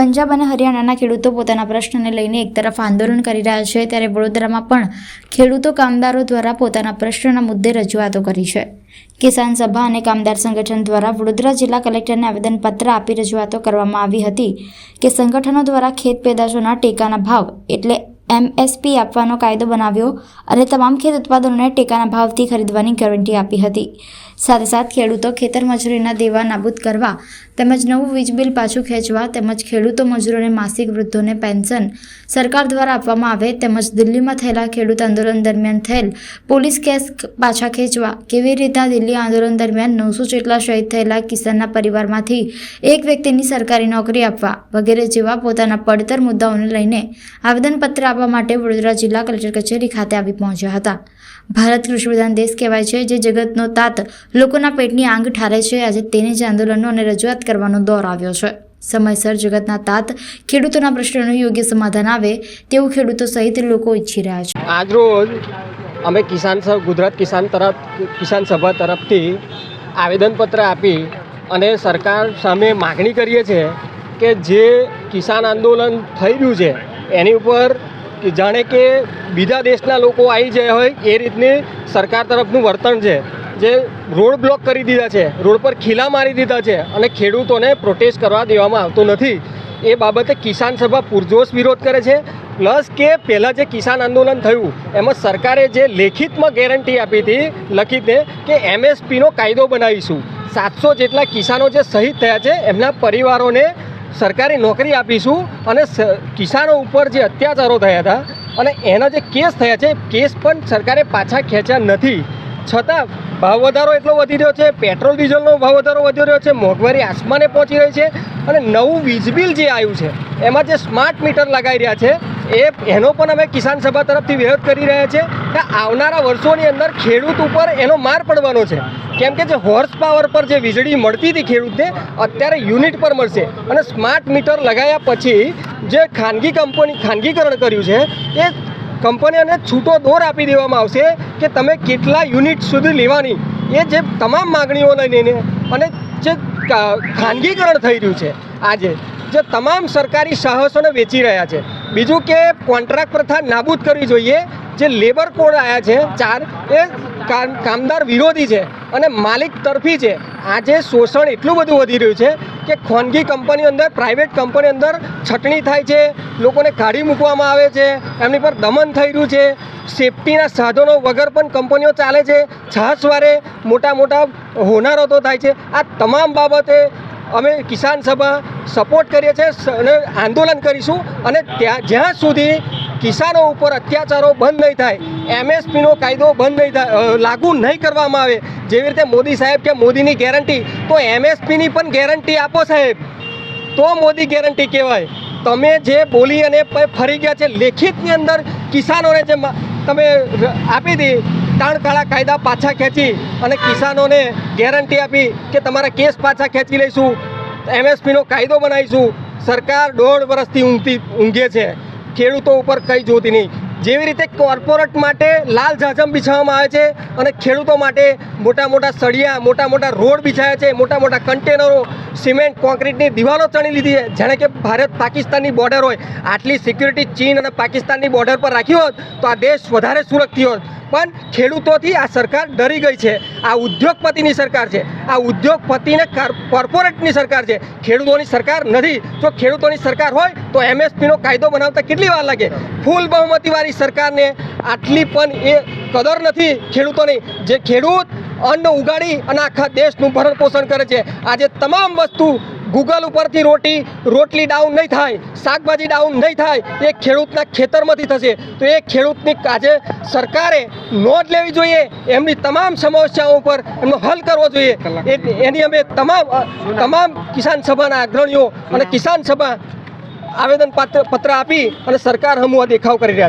પંજાબ અને હરિયાણાના ખેડૂતો પોતાના પ્રશ્નને લઈને એક તરફ આંદોલન કરી રહ્યા છે, ત્યારે વડોદરામાં પણ ખેડૂતો કામદારો દ્વારા પોતાના પ્રશ્નના મુદ્દે રજૂઆતો કરી છે. કિસાન સભા અને કામદાર સંગઠન દ્વારા વડોદરા જિલ્લા કલેક્ટરને આવેદનપત્ર આપી રજૂઆતો કરવામાં આવી હતી કે સંગઠનો દ્વારા ખેત પેદાશોના ટેકાના ભાવ એટલે MSP આપવાનો કાયદો બનાવ્યો અને તમામ ખેત ઉત્પાદનોને ટેકાના ભાવથી ખરીદવાની ગેરંટી આપી હતી. સાથે સાથે ખેડૂતો ખેતર મજૂરીના દેવા નાબૂદ કરવા તેમજ નવું વીજ બિલ પાછું ખેંચવા તેમજ ખેડૂતો મજૂરોને માસિક વૃદ્ધોને પેન્શન સરકાર દ્વારા આપવામાં આવે તેમજ દિલ્હીમાં થયેલા ખેડૂત આંદોલન દરમિયાન થયેલ પોલીસ કેસ પાછા ખેંચવા, કેવી રીતના દિલ્હી આંદોલન દરમિયાન 900 જેટલા શહીદ થયેલા કિસાનના પરિવારમાંથી એક વ્યક્તિની સરકારી નોકરી આપવા વગેરે જેવા પોતાના પડતર મુદ્દાઓને લઈને આવેદનપત્ર આપવા માટે વડોદરા જિલ્લા કલેક્ટર કચેરી ખાતે આવી પહોંચ્યા હતા. ભારત કૃષિપ્રધાન દેશ કહેવાય છે, જે જગતનો તાત લોકોના પેટની આંગ ઠારે છે. આજે તેને જ આંદોલનો અને રજૂઆત કરવાનો દોર આવ્યો છે. સમયસર જગતના તાત ખેડૂતોના પ્રશ્નોનું યોગ્ય સમાધાન આવે તેવું ખેડૂતો સહિત લોકો ઈચ્છી રહ્યા છે. આજરોજ અમે ગુજરાત કિસાન સભા તરફથી આવેદનપત્ર આપી અને સરકાર સામે માગણી કરીએ છીએ કે જે કિસાન આંદોલન થઈ રહ્યું છે એની ઉપર જાણે કે બીજા દેશના લોકો આવી જાય હોય એ રીતની સરકાર તરફનું વર્તન છે. જે રોડ બ્લોક કરી દીધા છે, રોડ પર ખીલા મારી દીધા છે અને ખેડૂતોને પ્રોટેસ્ટ કરવા દેવામાં આવતો નથી. એ બાબતે કિસાન સભા પૂરજોશ વિરોધ કરે છે. પ્લસ કે પહેલાં જે કિસાન આંદોલન થયું એમાં સરકારે જે લેખિતમાં ગેરંટી આપી હતી લખિતને કે MSPનો કાયદો બનાવીશું, 700 જેટલા કિસાનો જે શહીદ થયા છે એમના પરિવારોને સરકારી નોકરી આપીશું અને કિસાનો ઉપર જે અત્યાચારો થયા હતા અને એના જે કેસ થયા છે કેસ પણ સરકારે પાછા ખેંચ્યા નથી. છતાં ભાવ વધારો એટલો વધી રહ્યો છે, પેટ્રોલ ડીઝલનો ભાવ વધારો વધી રહ્યો છે, મોંઘવારી આસમાને પહોંચી રહી છે અને નવું વીજ બિલ જે આવ્યું છે એમાં જે સ્માર્ટ મીટર લગાવી રહ્યા છે એનો પણ અમે કિસાન સભા તરફથી વિરોધ કરી રહ્યા છીએ કે આવનારા વર્ષોની અંદર ખેડૂત ઉપર એનો માર પડવાનો છે. કેમ કે જે હોર્સ પાવર પર જે વીજળી મળતી હતી ખેડૂતને અત્યારે યુનિટ પર મળશે અને સ્માર્ટ મીટર લગાવ્યા પછી જે ખાનગીકરણ કર્યું છે એ કંપનીઓને છૂટો દોર આપી દેવામાં આવશે કે તમે કેટલા યુનિટ સુધી લેવાની. એ જે તમામ માગણીઓ લઈને અને જે ખાનગીકરણ થઈ રહ્યું છે આજે જે તમામ સરકારી સાહસોને વેચી રહ્યા છે. બીજું કે કોન્ટ્રાક્ટ પ્રથા નાબૂદ કરવી જોઈએ. જે લેબર કોડ આવ્યા છે 4 એ કામદાર વિરોધી છે અને માલિક તરફી છે. આજે શોષણ એટલું બધું વધી રહ્યું છે કે ખાનગી કંપનીઓ અંદર, પ્રાઇવેટ કંપની અંદર છટણી થાય છે, લોકોને કાઢી મૂકવામાં આવે છે, એમની પર દમન થઈ રહ્યું છે. સેફટીના સાધનો વગર પણ કંપનીઓ ચાલે છે, છાસવારે મોટા મોટા હોનારતો થાય છે. આ તમામ બાબતે અમે કિસાન સભા સપોર્ટ કરીએ છીએ અને આંદોલન કરીશું અને જ્યાં સુધી કિસાનો ઉપર અત્યાચારો બંધ નહીં થાય, MSPનો કાયદો બંધ નહીં થાય, લાગુ નહીં કરવામાં આવે, જેવી રીતે મોદી સાહેબ કે મોદીની ગેરંટી, તો MSPની પણ ગેરંટી આપો સાહેબ, તો મોદી ગેરંટી કહેવાય. તમે જે બોલી અને ફરી ગયા છે લેખિતની અંદર કિસાનોને જે તમે આપી હતી તાણકાળા કાયદા પાછા ખેંચી અને કિસાનોને ગેરંટી આપી કે તમારા કેસ પાછા ખેંચી લઈશું, MSPનો કાયદો બનાવીશું. સરકાર 1.5 વર્ષથી ઊંઘે છે, ખેડૂતો ઉપર કંઈ જોતી નહીં. જેવી રીતે કોર્પોરેટ માટે લાલ જાજમ બિછાવવામાં આવે છે અને ખેડૂતો માટે મોટા મોટા સળિયા, મોટા મોટા રોડ બિછાયા છે, મોટા મોટા કન્ટેનરો, સિમેન્ટ કોન્ક્રીટની દિવાલો ચણી લીધી છે. જાણે કે ભારત પાકિસ્તાનની બોર્ડર હોય. આટલી સિક્યુરિટી ચીન અને પાકિસ્તાનની બોર્ડર પર રાખી હોત તો આ દેશ વધારે સુરક્ષિત હોત. પણ ખેડૂતોથી આ સરકાર ડરી ગઈ છે. આ ઉદ્યોગપતિની સરકાર છે, આ ઉદ્યોગપતિને કોર્પોરેટની સરકાર છે, ખેડૂતોની સરકાર નથી. જો ખેડૂતોની સરકાર હોય તો MSPનો કાયદો બનાવતા કેટલી વાર લાગે? ફૂલ બહુમતીવાળી સરકારને આટલી પણ એ કદર નથી ખેડૂતોની. જે ખેડૂત અન્ન ઉગાડી અને આખા દેશનું ભરણ પોષણ કરે છે. આજે તમામ વસ્તુ ગૂગલ ઉપરથી રોટલી ડાઉન નહીં થાય, શાકભાજી ડાઉન નહીં થાય, એ ખેડૂતના ખેતરમાંથી થશે. તો એ ખેડૂતની આજે સરકારે નોંધ લેવી જોઈએ, એમની તમામ સમસ્યાઓ ઉપર એમનો હલ કરવો જોઈએ. એની અમે તમામ કિસાન સભાના અગ્રણીઓ અને કિસાન સભા આવેદન પત્ર આપી અને સરકાર હમું દેખાવ કરી રહ્યા છે.